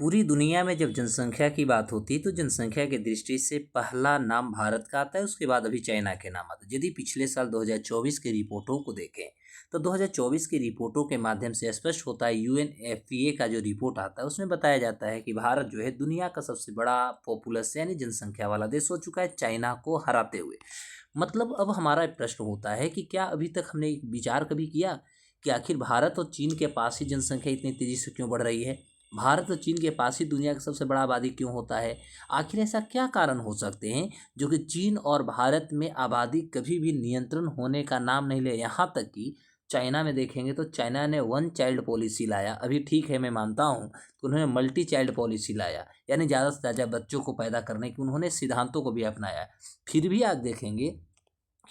पूरी दुनिया में जब जनसंख्या की बात होती है तो जनसंख्या की दृष्टि से पहला नाम भारत का आता है, उसके बाद अभी चाइना के नाम आता है। यदि पिछले साल 2024 की रिपोर्टों को देखें तो 2024 की रिपोर्टों के माध्यम से स्पष्ट होता है, यूएनएफपीए का जो रिपोर्ट आता है उसमें बताया जाता है कि भारत जो है दुनिया का सबसे बड़ा पॉपुलस यानी जनसंख्या वाला देश हो चुका है, चाइना को हराते हुए। मतलब अब हमारा प्रश्न होता है कि क्या अभी तक हमने विचार कभी किया कि आखिर भारत और चीन के पास ही जनसंख्या इतनी तेजी से क्यों बढ़ रही है? भारत और चीन के पास ही दुनिया का सबसे बड़ा आबादी क्यों होता है? आखिर ऐसा क्या कारण हो सकते हैं जो कि चीन और भारत में आबादी कभी भी नियंत्रण होने का नाम नहीं ले? यहाँ तक कि चाइना में देखेंगे तो चाइना ने वन चाइल्ड पॉलिसी लाया। अभी ठीक है, मैं मानता हूँ कि उन्होंने मल्टी चाइल्ड पॉलिसी लाया, यानी ज़्यादा से ज़्यादा बच्चों को पैदा करने की उन्होंने सिद्धांतों को भी अपनाया। फिर भी आज देखेंगे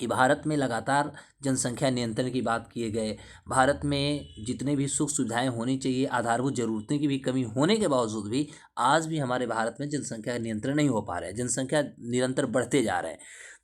कि भारत में लगातार जनसंख्या नियंत्रण की बात किए गए, भारत में जितने भी सुख सुविधाएं होनी चाहिए, आधारभूत ज़रूरतें की भी कमी होने के बावजूद भी आज भी हमारे भारत में जनसंख्या नियंत्रण नहीं हो पा रहा है, जनसंख्या निरंतर बढ़ते जा रहे हैं।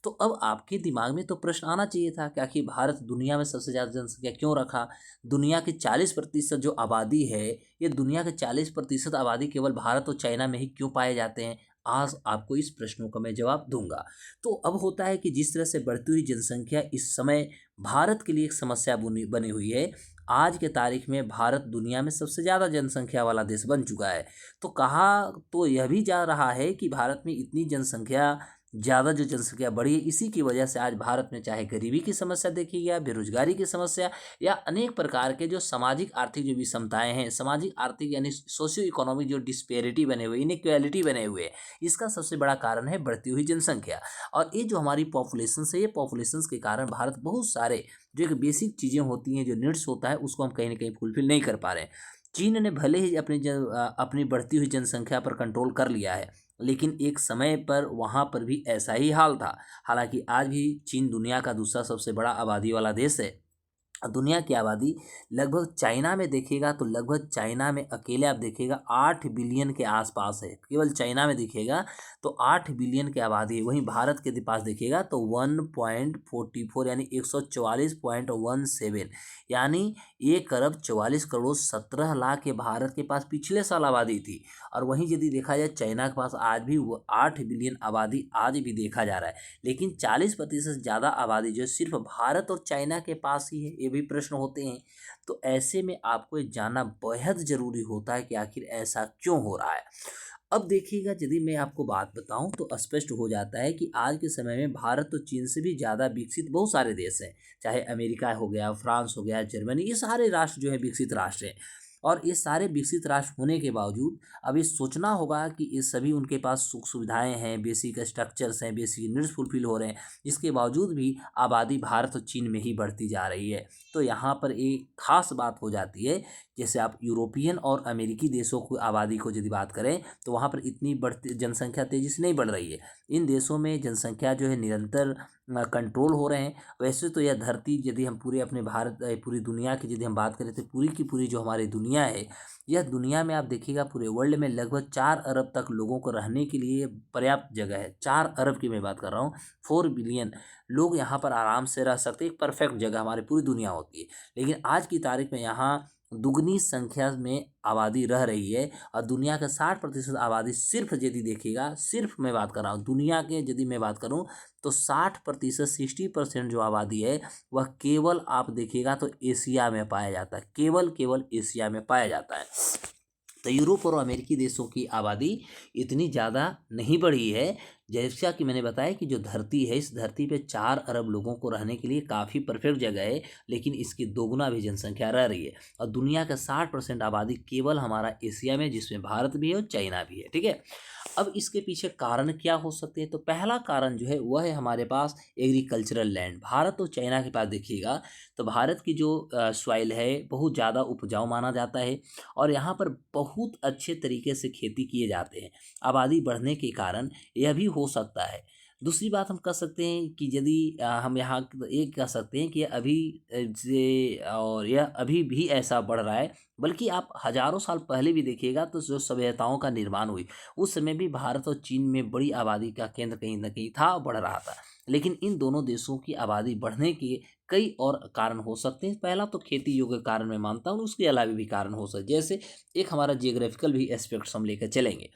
तो अब आपके दिमाग में तो प्रश्न आना चाहिए था कि आखिर भारत दुनिया में सबसे ज़्यादा जनसंख्या क्यों रखा? दुनिया की 40% जो आबादी है, ये दुनिया के 40% आबादी केवल भारत और चाइना में ही क्यों पाए जाते हैं? आज आपको इस प्रश्नों का मैं जवाब दूंगा। तो अब होता है कि जिस तरह से बढ़ती हुई जनसंख्या इस समय भारत के लिए एक समस्या बनी हुई है। आज के तारीख में भारत दुनिया में सबसे ज़्यादा जनसंख्या वाला देश बन चुका है। तो कहा तो यह भी जा रहा है कि भारत में इतनी जनसंख्या ज़्यादा जो जनसंख्या बढ़ी है, इसी की वजह से आज भारत में चाहे गरीबी की समस्या देखी गया, बेरोजगारी की समस्या या अनेक प्रकार के जो सामाजिक आर्थिक जो विषमताएं हैं, सामाजिक आर्थिक यानी सोशियो इकोनॉमिक जो डिस्पेरिटी बने हुए, इनइक्वालिटी बने हुए हैं, इसका सबसे बड़ा कारण है बढ़ती हुई जनसंख्या। और ये जो हमारी पॉपुलेशन है, ये पॉपुलेशन के कारण भारत बहुत सारे जो एक बेसिक चीज़ें होती हैं, जो नीड्स होता है, उसको हम कहीं ना कहीं फुलफिल नहीं कर पा रहे हैं। चीन ने भले ही अपनी बढ़ती हुई जनसंख्या पर कंट्रोल कर लिया है, लेकिन एक समय पर वहाँ पर भी ऐसा ही हाल था। हालांकि आज भी चीन दुनिया का दूसरा सबसे बड़ा आबादी वाला देश है। दुनिया की आबादी लगभग चाइना में देखिएगा तो लगभग चाइना में अकेले आप देखिएगा 8 बिलियन के आसपास है, केवल चाइना में देखिएगा तो 8 बिलियन की आबादी है। वहीं भारत के पास देखिएगा तो 1.44 यानी 144.17 यानी 1 अरब 44 करोड़ 17 लाख के भारत के पास पिछले साल आबादी थी। और वहीं यदि देखा जाए चाइना के पास आज भी 8 बिलियन आबादी आज भी देखा जा रहा है, लेकिन 40% ज़्यादा आबादी जो सिर्फ भारत और चाइना के पास ही है, ये भी प्रश्न होते हैं। तो ऐसे में आपको ये जानना बेहद ज़रूरी होता है कि आखिर ऐसा क्यों हो रहा है। अब देखिएगा, यदि मैं आपको बात बताऊं तो स्पष्ट हो जाता है कि आज के समय में भारत और चीन से भी ज़्यादा विकसित बहुत सारे देश हैं, चाहे अमेरिका हो गया, फ्रांस हो गया, जर्मनी, ये सारे राष्ट्र जो है विकसित राष्ट्र हैं। और ये सारे विकसित राष्ट्र होने के बावजूद अब ये सोचना होगा कि ये सभी उनके पास सुख सुविधाएं हैं, बेसिक स्ट्रक्चर्स हैं, बेसिक नीड्स फुलफिल हो रहे हैं, इसके बावजूद भी आबादी भारत और चीन में ही बढ़ती जा रही है। तो यहाँ पर एक खास बात हो जाती है, जैसे आप यूरोपियन और अमेरिकी देशों की आबादी को यदि बात करें तो वहाँ पर इतनी बढ़ती जनसंख्या तेज़ी से नहीं बढ़ रही है। इन देशों में जनसंख्या जो है निरंतर कंट्रोल हो रहे हैं। वैसे तो यह धरती यदि हम पूरे अपने भारत पूरी दुनिया की यदि हम बात करें तो पूरी की पूरी जो हमारी दुनिया है, यह दुनिया में आप देखिएगा पूरे वर्ल्ड में लगभग 4 अरब तक लोगों को रहने के लिए पर्याप्त जगह है। 4 अरब की मैं बात कर रहा हूँ, 4 बिलियन लोग यहाँ पर आराम से रह सकते हैं, एक परफेक्ट जगह हमारी पूरी दुनिया होती है। लेकिन आज की तारीख में यहाँ दुगनी संख्या में आबादी रह रही है। और दुनिया का 60% आबादी सिर्फ यदि देखिएगा, सिर्फ मैं बात कर रहा हूँ दुनिया के, यदि मैं बात करूँ तो 60%, 60% जो आबादी है वह केवल आप देखिएगा तो एशिया में पाया जाता है, केवल एशिया में पाया जाता है। तो यूरोप और अमेरिकी देशों की आबादी इतनी ज़्यादा नहीं बढ़ी है। जैसा कि मैंने बताया कि जो धरती है, इस धरती पे 4 अरब लोगों को रहने के लिए काफ़ी परफेक्ट जगह है, लेकिन इसकी दोगुना भी जनसंख्या रह रही है। और दुनिया का 60% आबादी केवल हमारा एशिया में, जिसमें भारत भी है और चाइना भी है। ठीक है, अब इसके पीछे कारण क्या हो सकते हैं? तो पहला कारण जो है वह है हमारे पास एग्रीकल्चरल लैंड। भारत और चाइना के पास देखिएगा तो भारत की जो सॉइल है बहुत ज़्यादा उपजाऊ माना जाता है और यहाँ पर बहुत अच्छे तरीके से खेती किए जाते हैं। आबादी बढ़ने के कारण यह भी हो सकता है। दूसरी बात हम कह सकते हैं कि यदि हम यहाँ एक कह सकते हैं कि यह अभी भी ऐसा बढ़ रहा है, बल्कि आप हजारों साल पहले भी देखिएगा तो जो सभ्यताओं का निर्माण हुई उस समय भी भारत और चीन में बड़ी आबादी का केंद्र कहीं ना कहीं था, बढ़ रहा था। लेकिन इन दोनों देशों की आबादी बढ़ने के कई और कारण हो सकते हैं। पहला तो खेती योग्य कारण मैं मानता हूँ, उसके अलावा भी कारण हो सकते, जैसे एक हमारा जियोग्राफिकल भी एस्पेक्ट्स हम लेकर चलेंगे।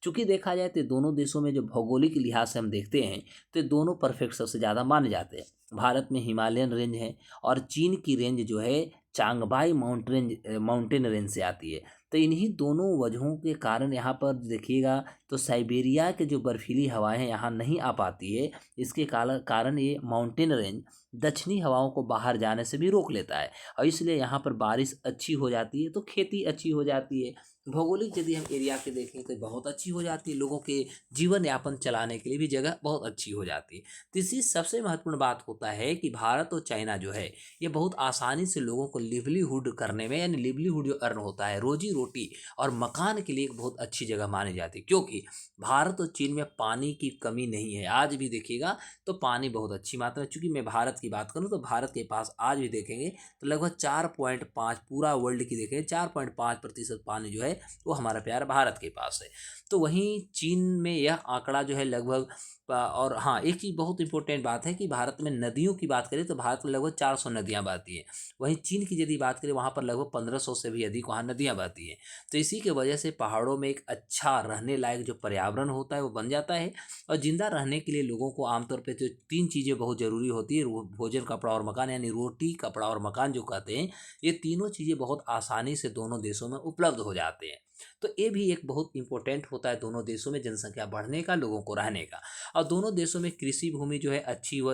चूंकि देखा जाए तो दोनों देशों में जो भौगोलिक लिहाज से हम देखते हैं तो ये दोनों परफेक्ट सबसे ज़्यादा माने जाते हैं। भारत में हिमालयन रेंज है और चीन की रेंज जो है चांगबाई माउंटेन रेंज से आती है। तो इन्हीं दोनों वजहों के कारण यहाँ पर देखिएगा तो साइबेरिया के जो बर्फीली हवाएं हैं यहाँ नहीं आ पाती है। इसके कारण ये माउंटेन रेंज दक्षिणी हवाओं को बाहर जाने से भी रोक लेता है और इसलिए यहाँ पर बारिश अच्छी हो जाती है, तो खेती अच्छी हो जाती है। भौगोलिक यदि हम एरिया के देखें तो बहुत अच्छी हो जाती है, लोगों के जीवन यापन चलाने के लिए भी जगह बहुत अच्छी हो जाती है। तीसरी सबसे महत्वपूर्ण बात होता है कि भारत और चाइना जो है ये बहुत आसानी से लोगों को लिवलीहुड करने में, यानी लिवलीहुड जो अर्न होता है, रोजी रोटी और मकान के लिए एक बहुत अच्छी जगह मानी जाती है, क्योंकि भारत और चीन में पानी की कमी नहीं है। आज भी देखिएगा तो पानी बहुत अच्छी मात्रा में, चूंकि मैं भारत की बात करूं तो भारत के पास आज भी देखेंगे तो लगभग 4.5, पूरा वर्ल्ड की देखें 4.5% पानी जो है वो हमारा प्यार भारत के पास है। तो वहीं चीन में यह आंकड़ा जो है लगभग और हाँ, एक चीज़ बहुत इंपॉर्टेंट बात है कि भारत में नदियों की बात करें तो भारत में लगभग 400 नदियाँ बहती हैं। वहीं चीन की यदि बात करें वहाँ पर लगभग 1500 से भी अधिक वहाँ नदियाँ बहती हैं। तो इसी के वजह से पहाड़ों में एक अच्छा रहने लायक जो पर्यावरण होता है वो बन जाता है। और जिंदा रहने के लिए लोगों को आमतौर पर जो 3 चीज़ें बहुत ज़रूरी होती है, भोजन, कपड़ा और मकान, यानी रोटी, कपड़ा और मकान जो कहते हैं, ये तीनों चीज़ें बहुत आसानी से दोनों देशों में उपलब्ध हो जाते हैं। तो ये भी एक बहुत इंपॉर्टेंट होता है दोनों देशों में जनसंख्या बढ़ने का, लोगों को रहने का। और दोनों देशों में कृषि भूमि जो है अच्छी हो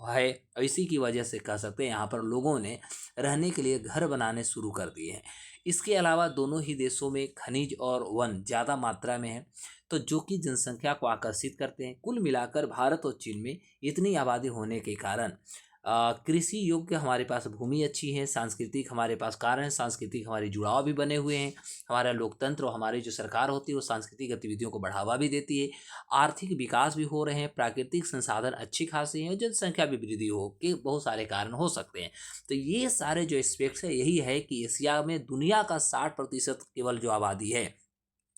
है, इसी की वजह से कह सकते हैं यहाँ पर लोगों ने रहने के लिए घर बनाने शुरू कर दिए हैं। इसके अलावा दोनों ही देशों में खनिज और वन ज़्यादा मात्रा में है, तो जो कि जनसंख्या को आकर्षित करते हैं। कुल मिलाकर भारत और चीन में इतनी आबादी होने के कारण कृषि योग्य हमारे पास भूमि अच्छी है, सांस्कृतिक हमारे पास कारण है, सांस्कृतिक हमारे जुड़ाव भी बने हुए हैं। हमारा लोकतंत्र और हमारी जो सरकार होती है वो सांस्कृतिक गतिविधियों को बढ़ावा भी देती है। आर्थिक विकास भी हो रहे हैं, प्राकृतिक संसाधन अच्छी खासी हैं और जनसंख्या भी वृद्धि हो के बहुत सारे कारण हो सकते हैं। तो ये सारे जो एस्पेक्ट्स है, यही है कि एशिया में दुनिया का 60% केवल जो आबादी है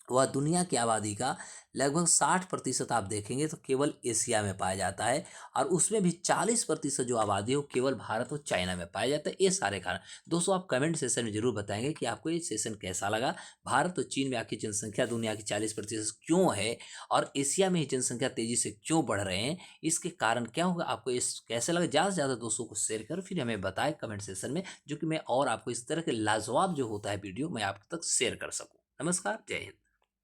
वह दुनिया की आबादी का लगभग 60% आप देखेंगे तो केवल एशिया में पाया जाता है। और उसमें भी 40% जो आबादी है वो केवल भारत और चाइना में पाया जाता है। ये सारे कारण दोस्तों आप कमेंट सेशन में जरूर बताएंगे कि आपको ये सेशन कैसा लगा। भारत और चीन में आखिर जनसंख्या दुनिया की 40% क्यों है और एशिया में ही जनसंख्या तेजी से क्यों बढ़ रहे हैं, इसके कारण क्या होगा, आपको इस कैसे लगा। ज़्यादा से ज़्यादा दोस्तों को शेयर कर फिर हमें बताएं कमेंट सेशन में, जो कि मैं और आपको इस तरह के लाजवाब जो होता है वीडियो मैं आप तक शेयर कर सकूँ। नमस्कार, जय हिंद।